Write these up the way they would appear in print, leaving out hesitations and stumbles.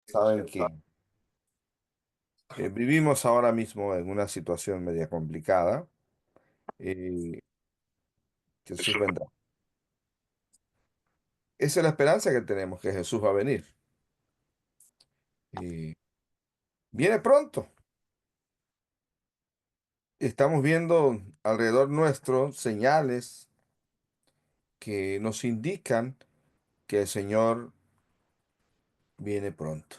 Saben que vivimos ahora mismo en una situación media complicada. eh, Jesús vendrá. Esa es la esperanza que tenemos, que Jesús va a venir. Y viene pronto. Estamos viendo alrededor nuestro señales que nos indican que el Señor viene pronto.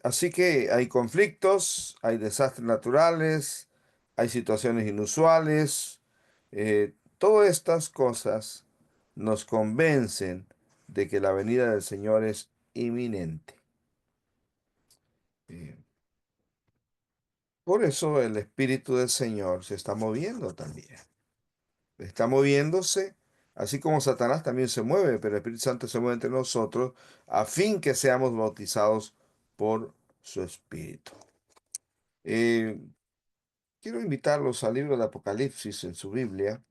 Así que hay conflictos, hay desastres naturales, hay situaciones inusuales. Todas estas cosas nos convencen de que la venida del Señor es inminente. Eh, por eso el Espíritu del Señor se está moviendo también. Está moviéndose, así como Satanás también se mueve, pero el Espíritu Santo se mueve entre nosotros a fin que seamos bautizados por su Espíritu. Eh, Quiero invitarlos al libro de Apocalipsis en su Biblia.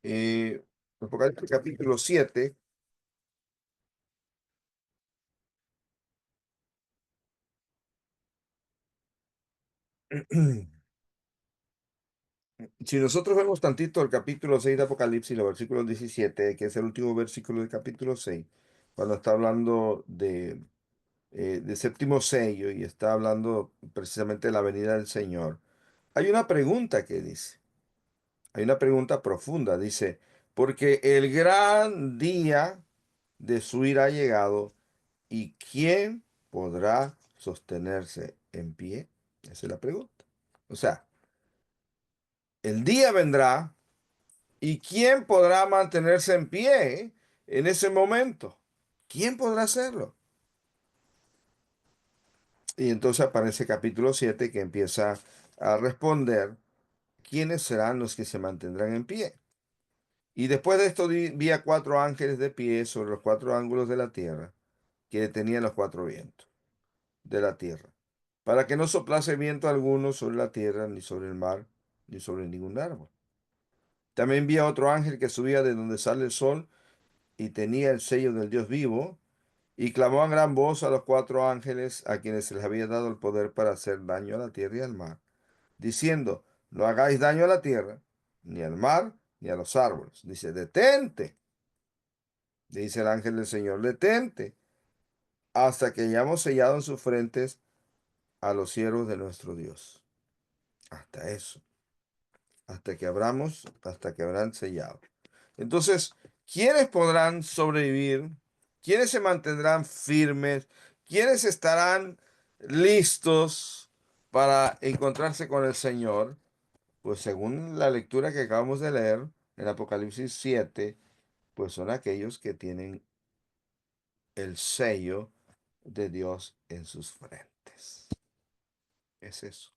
Eh, Apocalipsis capítulo 7. Si nosotros vemos tantito el capítulo 6 de Apocalipsis, los versículos 17, que es el último versículo del capítulo 6, cuando está hablando de séptimo sello y está hablando precisamente de la venida del Señor, hay una pregunta que dice, hay una pregunta profunda, dice, porque el gran día de su ira ha llegado. ¿Y quién podrá sostenerse en pie? Esa es la pregunta. O sea, el día vendrá y ¿quién podrá mantenerse en pie en ese momento? ¿Quién podrá hacerlo? Y entonces aparece capítulo 7 que empieza a responder quiénes serán los que se mantendrán en pie. Y después de esto vi a cuatro ángeles de pie sobre los cuatro ángulos de la tierra que detenían los cuatro vientos de la tierra, para que no soplase viento alguno sobre la tierra, ni sobre el mar, ni sobre ningún árbol. También vi a otro ángel que subía de donde sale el sol y tenía el sello del Dios vivo, y clamó a gran voz a los cuatro ángeles a quienes se les había dado el poder para hacer daño a la tierra y al mar, diciendo, no hagáis daño a la tierra, ni al mar, ni a los árboles. Dice, detente, dice el ángel del Señor, detente, hasta que hayamos sellado en sus frentes a los siervos de nuestro Dios. Hasta eso. Hasta que habrán sellado. Entonces, ¿quiénes podrán sobrevivir? ¿Quiénes se mantendrán firmes? ¿Quiénes estarán listos para encontrarse con el Señor? Pues según la lectura que acabamos de leer en Apocalipsis 7, pues son aquellos que tienen el sello de Dios en sus frentes. Es eso.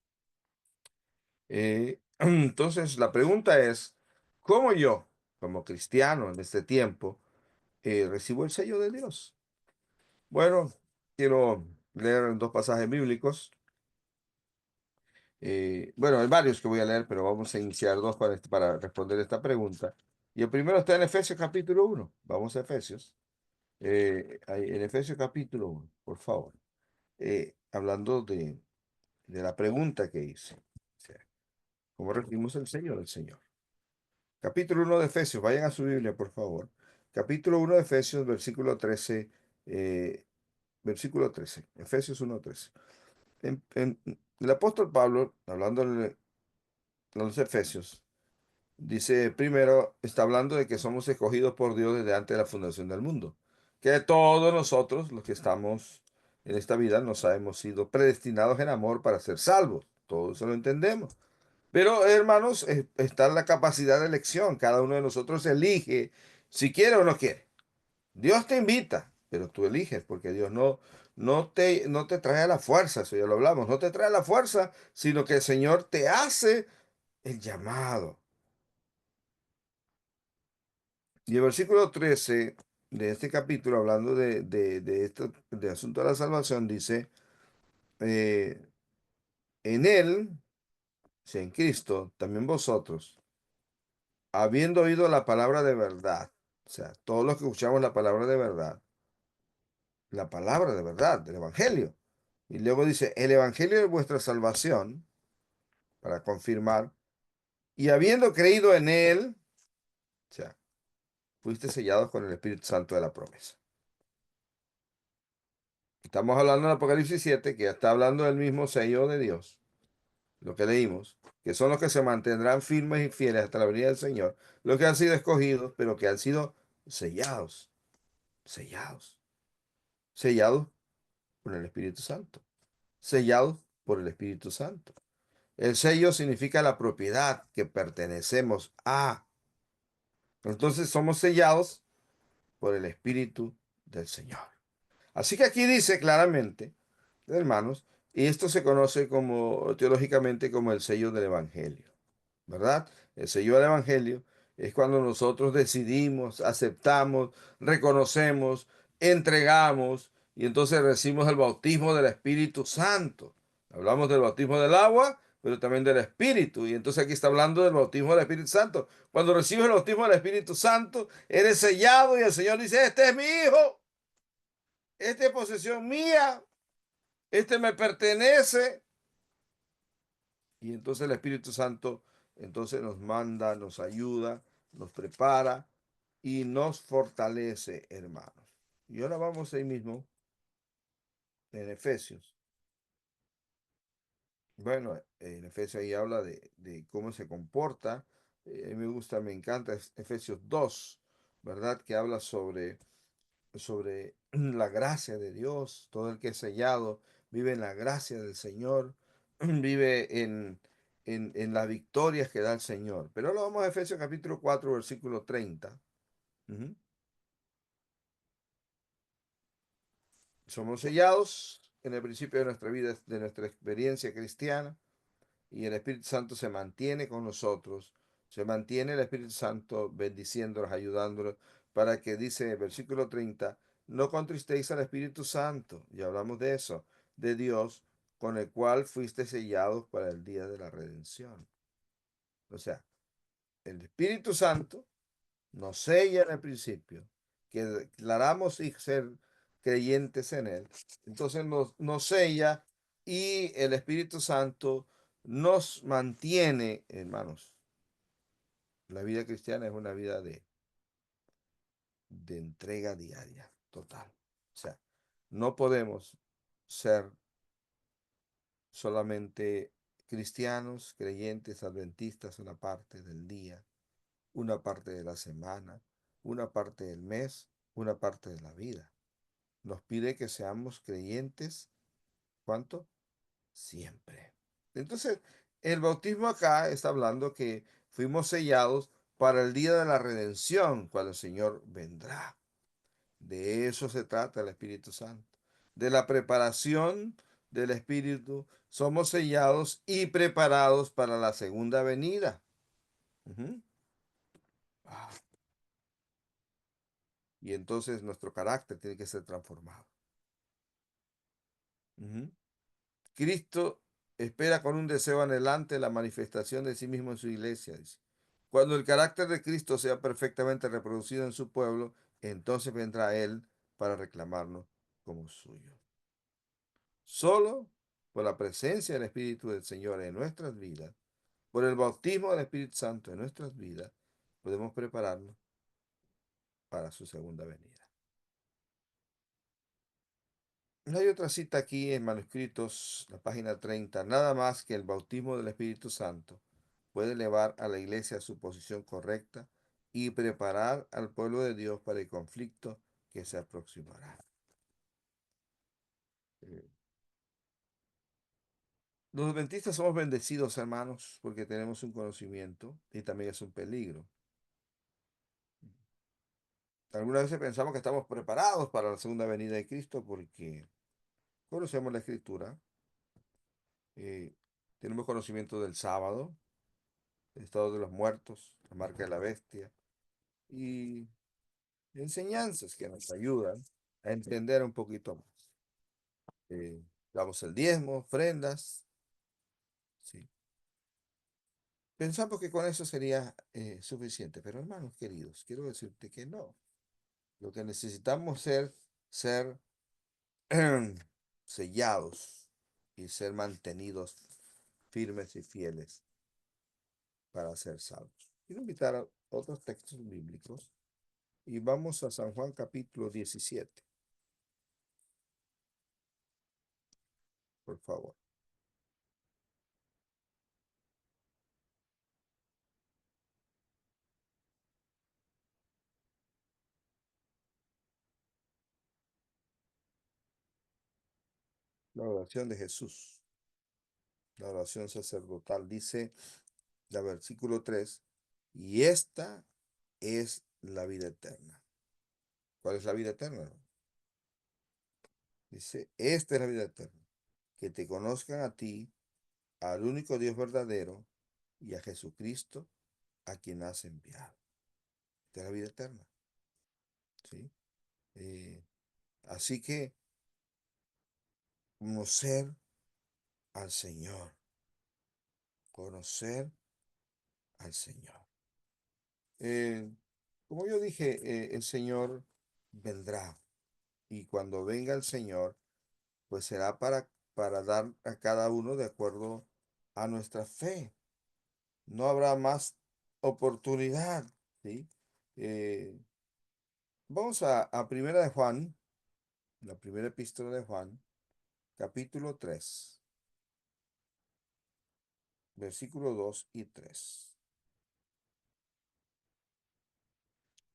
Entonces, la pregunta es, ¿cómo yo, como cristiano en este tiempo, recibo el sello de Dios? Bueno, quiero leer dos pasajes bíblicos. Bueno, hay varios que voy a leer, pero vamos a iniciar dos para responder esta pregunta. Y el primero está en Efesios capítulo 1. Vamos a Efesios. En Efesios capítulo 1, por favor. Hablando de la pregunta que hice. O sea, ¿cómo recibimos el sello del Señor? Capítulo 1 de Efesios, vayan a su Biblia, por favor. Capítulo 1 de Efesios, versículo 13. Versículo 13. Efesios 1:13. El apóstol Pablo, hablando a los Efesios, dice primero, está hablando de que somos escogidos por Dios desde antes de la fundación del mundo. Que todos nosotros, los que estamos en esta vida, nos hemos sido predestinados en amor para ser salvos. Todo eso lo entendemos. Pero, hermanos, está la capacidad de elección. Cada uno de nosotros elige si quiere o no quiere. Dios te invita, pero tú eliges, porque Dios no te trae a la fuerza, eso ya lo hablamos, no te trae a la fuerza, sino que el Señor te hace el llamado. Y el versículo 13 de este capítulo, hablando de esto, de asunto de la salvación, dice, eh, en Él, o sea, en Cristo, también vosotros, habiendo oído la palabra de verdad, o sea, todos los que escuchamos la palabra de verdad, la palabra de verdad, del Evangelio. Y luego dice, el Evangelio de vuestra salvación, para confirmar, y habiendo creído en él, o sea, fuiste sellados con el Espíritu Santo de la promesa. Estamos hablando en Apocalipsis 7, que ya está hablando del mismo sello de Dios, lo que leímos, que son los que se mantendrán firmes y fieles hasta la venida del Señor, los que han sido escogidos, pero que han sido sellados, sellados, sellados por el Espíritu Santo, sellados por el Espíritu Santo. El sello significa la propiedad que pertenecemos a. Entonces somos sellados por el Espíritu del Señor. Así que aquí dice claramente, hermanos, y esto se conoce como teológicamente como el sello del Evangelio, ¿verdad? El sello del Evangelio es cuando nosotros decidimos, aceptamos, reconocemos, entregamos y entonces recibimos el bautismo del Espíritu Santo. Hablamos del bautismo del agua, pero también del Espíritu. Y entonces aquí está hablando del bautismo del Espíritu Santo. Cuando recibes el bautismo del Espíritu Santo, eres sellado y el Señor dice, este es mi hijo, esta es posesión mía, este me pertenece. Y entonces el Espíritu Santo entonces nos manda, nos ayuda, nos prepara y nos fortalece, hermanos. Y ahora vamos ahí mismo en Efesios. Bueno, en Efesios ahí habla de cómo se comporta. Me gusta, me encanta Efesios 2, ¿verdad? Que habla sobre la gracia de Dios. Todo el que es sellado vive en la gracia del Señor, vive en las victorias que da el Señor. Pero ahora vamos a Efesios capítulo 4 versículo 30. Ujú. Somos sellados en el principio de nuestra vida, de nuestra experiencia cristiana, y el Espíritu Santo se mantiene con nosotros. Se mantiene el Espíritu Santo bendiciéndolos, ayudándolos, para que dice en el versículo 30, no contristéis al Espíritu Santo, y hablamos de eso, de Dios, con el cual fuiste sellados para el día de la redención. O sea, el Espíritu Santo nos sella en el principio, que declaramos y ser creyentes en Él. Entonces nos sella y el Espíritu Santo nos mantiene, hermanos. La vida cristiana es una vida de entrega diaria, total. O sea, no podemos ser solamente cristianos, creyentes, adventistas una parte del día, una parte de la semana, una parte del mes, una parte de la vida. Nos pide que seamos creyentes, ¿cuánto? Siempre. Entonces, el bautismo acá está hablando que fuimos sellados para el día de la redención, cuando el Señor vendrá. De eso se trata el Espíritu Santo. De la preparación del Espíritu, somos sellados y preparados para la segunda venida. Ujú. Ah, y entonces nuestro carácter tiene que ser transformado. Ujú. Cristo espera con un deseo anhelante la manifestación de sí mismo en su iglesia, dice. Cuando el carácter de Cristo sea perfectamente reproducido en su pueblo, entonces vendrá Él para reclamarnos como suyo. Solo por la presencia del Espíritu del Señor en nuestras vidas, por el bautismo del Espíritu Santo en nuestras vidas, podemos prepararnos para su segunda venida. No hay otra cita aquí en manuscritos, la página 30, nada más que el bautismo del Espíritu Santo puede elevar a la iglesia a su posición correcta y preparar al pueblo de Dios para el conflicto que se aproximará. Eh, Los adventistas somos bendecidos, hermanos, porque tenemos un conocimiento y también es un peligro. Algunas veces pensamos que estamos preparados para la segunda venida de Cristo porque conocemos la Escritura, eh, tenemos conocimiento del sábado, el estado de los muertos, la marca de la bestia y enseñanzas que nos ayudan a entender un poquito más. Damos el diezmo, ofrendas, sí. Pensamos que con eso sería suficiente, pero hermanos queridos, quiero decirte que no. Lo que necesitamos ser sellados y ser mantenidos firmes y fieles para ser salvos. Quiero invitar a otros textos bíblicos y vamos a San Juan capítulo 17, por favor. La oración de Jesús, la oración sacerdotal, dice el versículo 3, y esta es la vida eterna. ¿Cuál es la vida eterna? Dice, esta es la vida eterna, que te conozcan a ti, al único Dios verdadero, y a Jesucristo, a quien has enviado. Esta es la vida eterna. ¿Sí? Eh, Así que conocer al Señor, conocer al Señor. Eh, Como yo dije, el Señor vendrá y cuando venga el Señor, pues será para dar a cada uno de acuerdo a nuestra fe. No habrá más oportunidad, ¿sí? Eh, Vamos a Primera de Juan, la primera epístola de Juan, capítulo 3, versículos 2 y 3.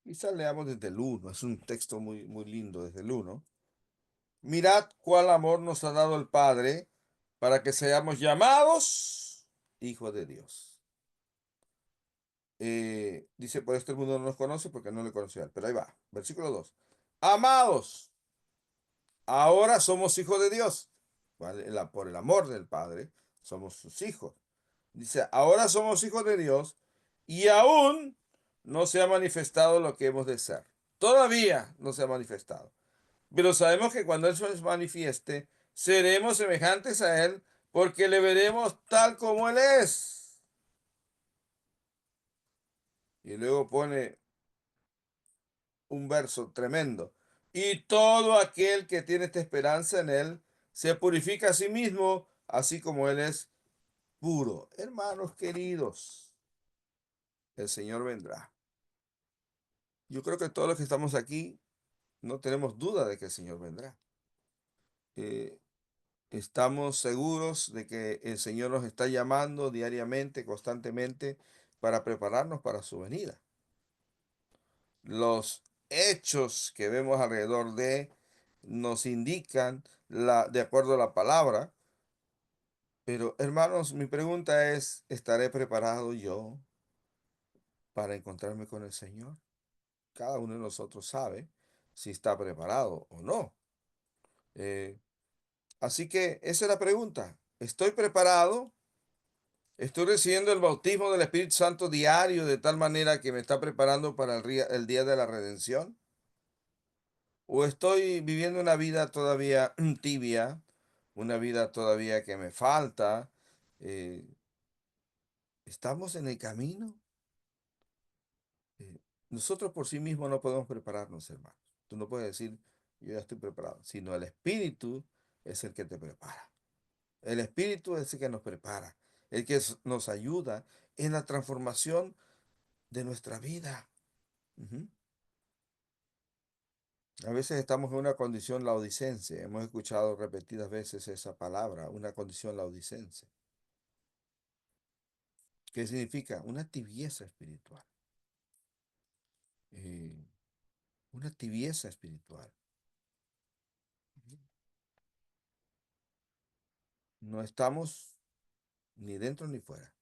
Quizá leamos desde el uno, es un texto muy lindo desde el uno. Mirad cuál amor nos ha dado el Padre para que seamos llamados hijos de Dios. Dice, por esto el mundo no nos conoce porque no le conoció a él. Pero ahí va, versículo 2. Amados, ahora somos hijos de Dios. ¿Vale? Por el amor del Padre, somos sus hijos. Dice, ahora somos hijos de Dios y aún no se ha manifestado lo que hemos de ser. Todavía no se ha manifestado. Pero sabemos que cuando Él se manifieste, seremos semejantes a Él porque le veremos tal como Él es. Y luego pone un verso tremendo. Y todo aquel que tiene esta esperanza en Él se purifica a sí mismo, así como Él es puro. Hermanos queridos, el Señor vendrá. Yo creo que todos los que estamos aquí no tenemos duda de que el Señor vendrá. Eh, Estamos seguros de que el Señor nos está llamando diariamente, constantemente, para prepararnos para su venida. Los hechos que vemos alrededor de nos indican de acuerdo a la palabra. Pero hermanos, mi pregunta es, ¿estaré preparado yo para encontrarme con el Señor? Cada uno de nosotros sabe si está preparado o no. Eh, Así que esa es la pregunta. ¿Estoy preparado? ¿Estoy recibiendo el bautismo del Espíritu Santo diario de tal manera que me está preparando para el día de la redención? ¿O estoy viviendo una vida todavía tibia, una vida todavía que me falta? Eh, ¿Estamos en el camino? Eh, Nosotros por sí mismos no podemos prepararnos, hermanos. Tú no puedes decir, yo ya estoy preparado, sino el Espíritu es el que te prepara. El Espíritu es el que nos prepara, el que nos ayuda en la transformación de nuestra vida. Ujú. A veces estamos en una condición laodicense. Hemos escuchado repetidas veces esa palabra, una condición laodicense. ¿Qué significa? Una tibieza espiritual. Eh, una tibieza espiritual. No estamos ni dentro ni fuera.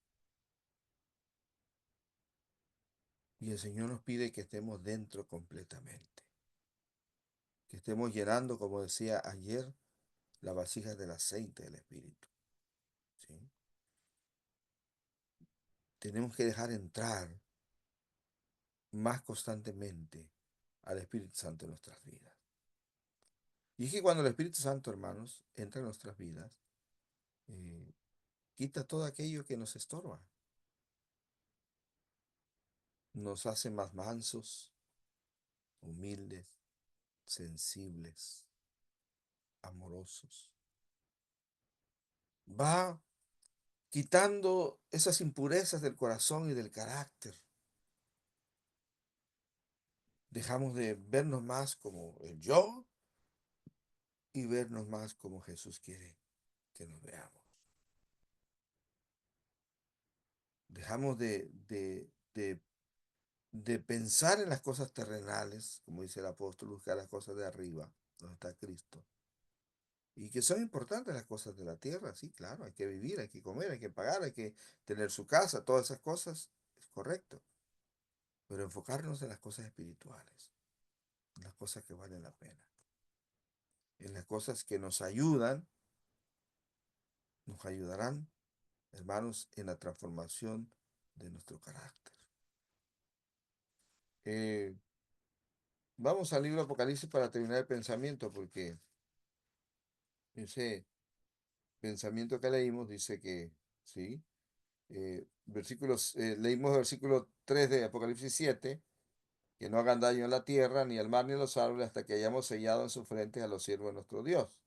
Y el Señor nos pide que estemos dentro completamente. Que estemos llenando, como decía ayer, la vasija del aceite del Espíritu. ¿Sí? Tenemos que dejar entrar más constantemente al Espíritu Santo en nuestras vidas. Y es que cuando el Espíritu Santo, hermanos, entra en nuestras vidas, eh, quita todo aquello que nos estorba. Nos hace más mansos, humildes, sensibles, amorosos. Va quitando esas impurezas del corazón y del carácter. Dejamos de vernos más como el yo y vernos más como Jesús quiere que nos veamos. Dejamos de pensar en las cosas terrenales, como dice el apóstol, buscar las cosas de arriba, donde está Cristo. Y que son importantes las cosas de la tierra, sí, claro, hay que vivir, hay que comer, hay que pagar, hay que tener su casa, todas esas cosas, es correcto. Pero enfocarnos en las cosas espirituales, en las cosas que valen la pena, en las cosas que nos ayudarán, hermanos, en la transformación de nuestro carácter. Eh, Vamos al libro de Apocalipsis para terminar el pensamiento, porque ese pensamiento que leímos dice que, sí, leímos el versículo 3 de Apocalipsis 7, que no hagan daño en la tierra, ni al mar, ni a los árboles, hasta que hayamos sellado en sus frentes a los siervos de nuestro Dios.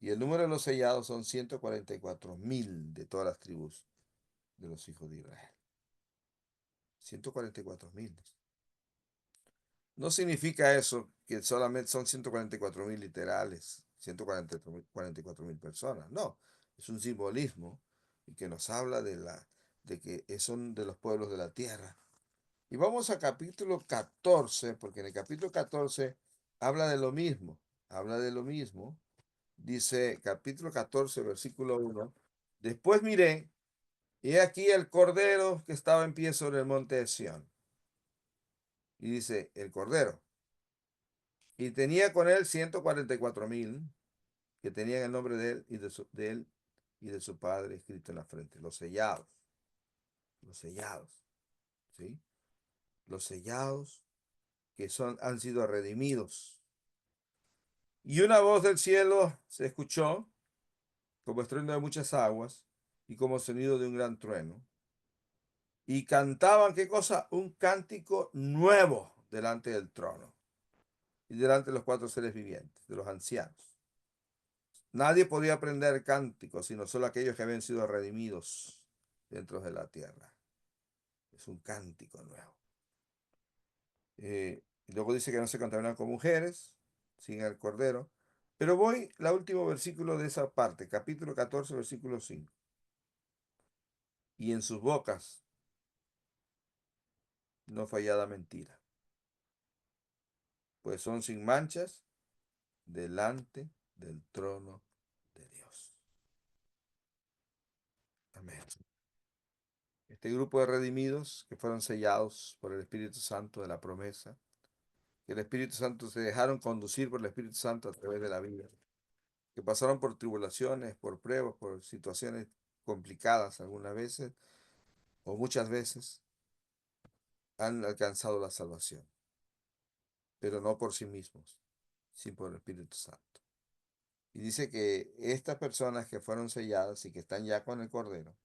Y el número de los sellados son 144.000 de todas las tribus de los hijos de Israel. 144.000. No significa eso que solamente son 144.000 literales, 144.000 personas. No, es un simbolismo y que nos habla de que son de los pueblos de la tierra. Y vamos a capítulo 14, porque en el capítulo 14 habla de lo mismo. Habla de lo mismo. Dice capítulo 14, versículo 1. Después miré, y he aquí el cordero que estaba en pie sobre el monte de Sión. Y dice, el cordero. Y tenía con él 144.000 que tenían el nombre de él y de su padre escrito en la frente. Los sellados, ¿sí? Los sellados que han sido redimidos. Y una voz del cielo se escuchó como estruendo de muchas aguas y como sonido de un gran trueno. Y cantaban, ¿qué cosa? Un cántico nuevo delante del trono y delante de los cuatro seres vivientes, de los ancianos. Nadie podía aprender cánticos, sino solo aquellos que habían sido redimidos dentro de la tierra. Es un cántico nuevo. Y luego dice que no se contaminan con mujeres, sin el cordero. Pero voy al último versículo de esa parte, capítulo 14, versículo 5. Y en sus bocas no fallada mentira, pues son sin manchas delante del trono de Dios. Amén. Este grupo de redimidos que fueron sellados por el Espíritu Santo de la promesa, que el Espíritu Santo se dejaron conducir por el Espíritu Santo a través de la vida, que pasaron por tribulaciones, por pruebas, por situaciones complicadas algunas veces o muchas veces, han alcanzado la salvación, pero no por sí mismos, sino por el Espíritu Santo. Y dice que estas personas que fueron selladas y que están ya con el Cordero,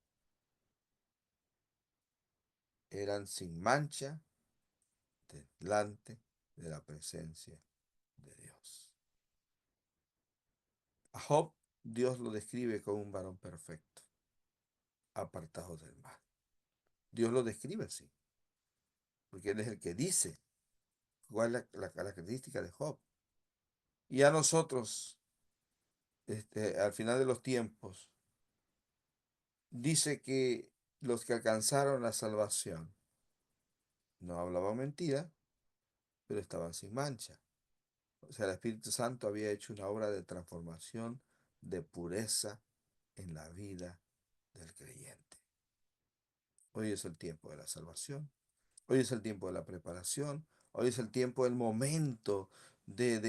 eran sin mancha delante de la presencia de Dios. A Job, Dios lo describe como un varón perfecto, apartado del mal. Dios lo describe así, porque Él es el que dice cuál es la característica de Job. Y a nosotros, al final de los tiempos, dice que los que alcanzaron la salvación no hablaban mentira, pero estaban sin mancha. O sea, el Espíritu Santo había hecho una obra de transformación, de pureza en la vida del creyente. Hoy es el tiempo de la salvación. Hoy es el tiempo de la preparación. Hoy es el tiempo, el momento de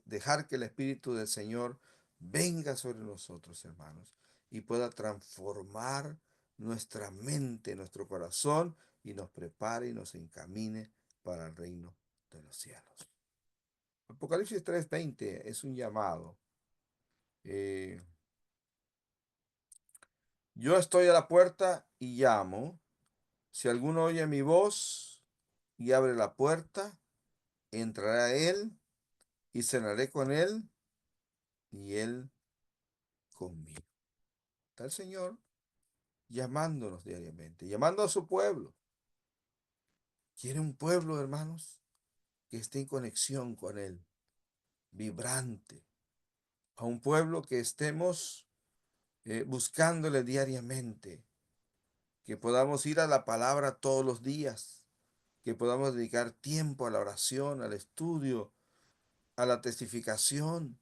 dejar que el Espíritu del Señor venga sobre nosotros, hermanos, y pueda transformar nuestra mente, nuestro corazón, y nos prepare y nos encamine para el reino de los cielos. Apocalipsis 3:20 es un llamado. Eh, yo estoy a la puerta y llamo. Si alguno oye mi voz y abre la puerta, entraré a él y cenaré con él y Él conmigo. Está el Señor llamándonos diariamente, llamando a su pueblo. ¿Quiere un pueblo, hermanos, que esté en conexión con Él, vibrante? A un pueblo que estemos buscándole diariamente, que podamos ir a la palabra todos los días, que podamos dedicar tiempo a la oración, al estudio, a la testificación,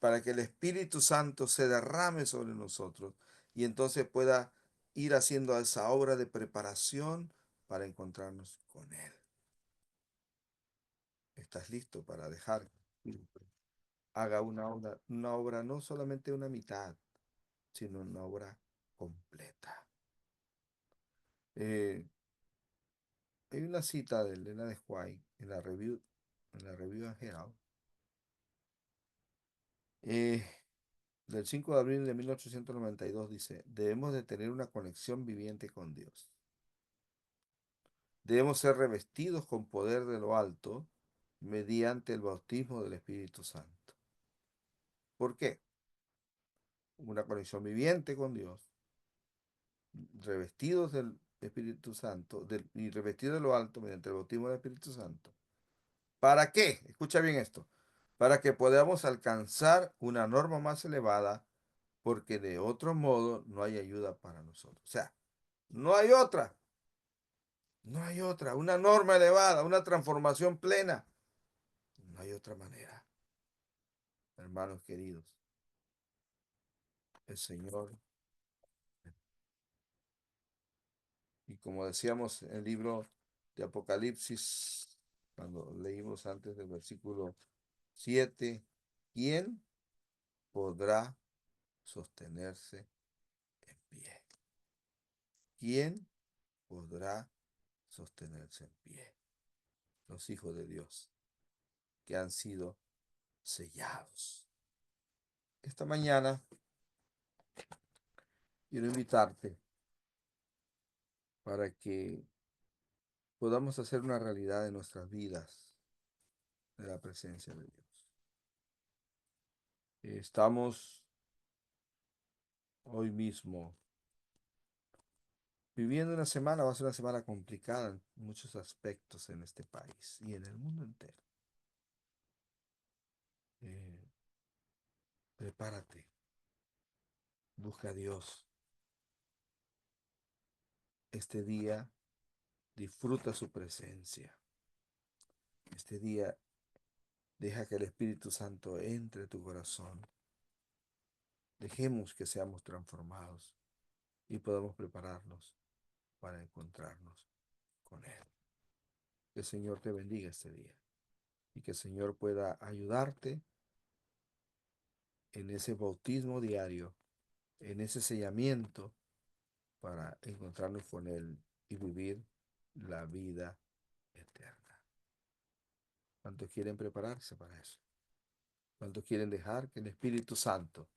para que el Espíritu Santo se derrame sobre nosotros y entonces pueda ir haciendo esa obra de preparación para encontrarnos con Él. ¿Estás listo para dejar que haga una obra, no solamente una mitad, sino una obra completa? Eh, Hay una cita de Elena de White en la Review and Herald, eh, del 5 de abril de 1892, dice: debemos de tener una conexión viviente con Dios. Debemos ser revestidos con poder de lo alto mediante el bautismo del Espíritu Santo. ¿Por qué? Una conexión viviente con Dios, revestidos del Espíritu Santo y revestidos de lo alto mediante el bautismo del Espíritu Santo. ¿Para qué? Escucha bien esto. Para que podamos alcanzar una norma más elevada, porque de otro modo no hay ayuda para nosotros. O sea, no hay otra, no hay otra, una norma elevada, una transformación plena. No hay otra manera, hermanos queridos. El Señor, y como decíamos en el libro de Apocalipsis, cuando leímos antes del versículo 7, ¿quién podrá sostenerse en pie? ¿Quién podrá sostenerse en pie? Los hijos de Dios que han sido sellados. Esta mañana quiero invitarte para que podamos hacer una realidad de nuestras vidas de la presencia de Dios. Estamos hoy mismo viviendo una semana, va a ser una semana complicada en muchos aspectos en este país y en el mundo entero. Eh, Prepárate, busca a Dios. Este día disfruta su presencia. Este día deja que el Espíritu Santo entre a tu corazón. Dejemos que seamos transformados y podamos prepararnos para encontrarnos con Él. Que el Señor te bendiga este día y que el Señor pueda ayudarte en ese bautismo diario, en ese sellamiento para encontrarnos con Él y vivir la vida eterna. ¿Cuántos quieren prepararse para eso? ¿Cuántos quieren dejar que el Espíritu Santo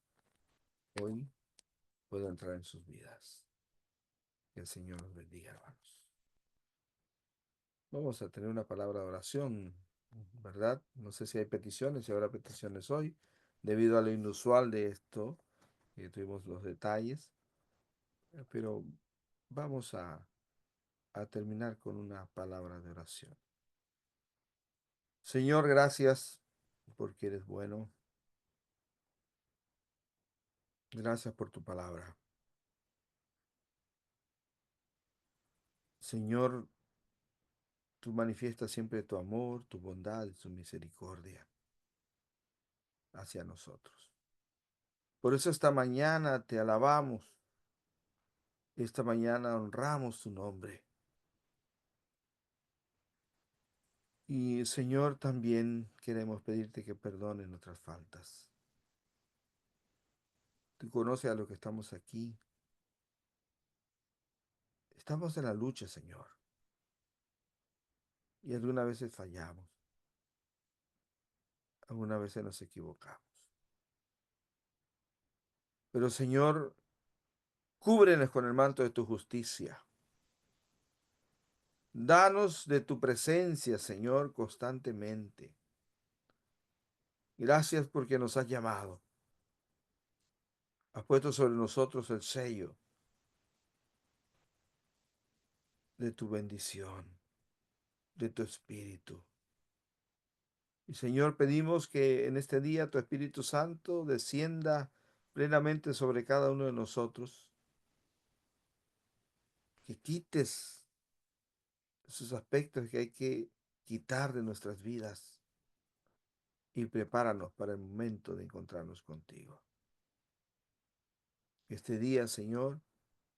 hoy pueda entrar en sus vidas? Que el Señor los bendiga, hermanos. Vamos a tener una palabra de oración, ¿verdad? No sé si hay peticiones, si habrá peticiones hoy, debido a lo inusual de esto, que tuvimos los detalles, pero vamos a terminar con una palabra de oración. Señor, gracias porque eres bueno. Gracias por tu palabra. Señor, tú manifiestas siempre tu amor, tu bondad y tu misericordia hacia nosotros. Por eso esta mañana te alabamos, esta mañana honramos tu nombre. Y Señor, también queremos pedirte que perdones nuestras faltas. Tú conoces a los que estamos aquí. Estamos en la lucha, Señor. Y algunas veces fallamos. Algunas veces nos equivocamos. Pero Señor, cúbrenos con el manto de tu justicia. Danos de tu presencia, Señor, constantemente. Gracias porque nos has llamado. Has puesto sobre nosotros el sello de tu bendición, de tu espíritu. Y Señor, pedimos que en este día tu Espíritu Santo descienda plenamente sobre cada uno de nosotros, que quites esos aspectos que hay que quitar de nuestras vidas y prepáranos para el momento de encontrarnos contigo. Este día, Señor,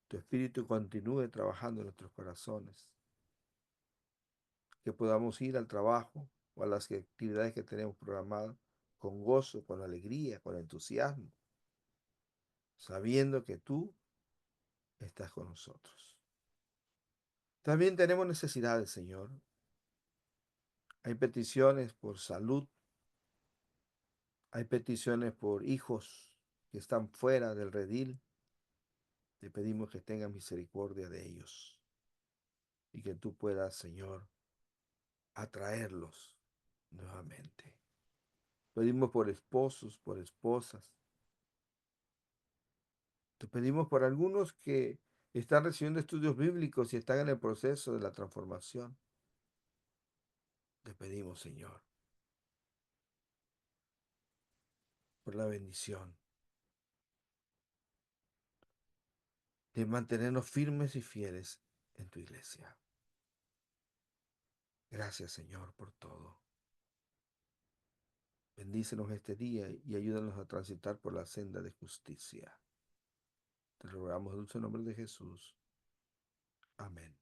tu Espíritu continúe trabajando en nuestros corazones, que podamos ir al trabajo o a las actividades que tenemos programadas con gozo, con alegría, con entusiasmo, sabiendo que tú estás con nosotros. También tenemos necesidades, Señor. Hay peticiones por salud, hay peticiones por hijos que están fuera del redil. Te pedimos que tengas misericordia de ellos y que tú puedas, Señor, atraerlos nuevamente. Pedimos por esposos, por esposas. Te pedimos por algunos que están recibiendo estudios bíblicos y están en el proceso de la transformación. Te pedimos, Señor, por la bendición de mantenernos firmes y fieles en tu iglesia. Gracias, Señor, por todo. Bendícenos este día y ayúdanos a transitar por la senda de justicia. Te rogamos en el dulce nombre de Jesús. Amén.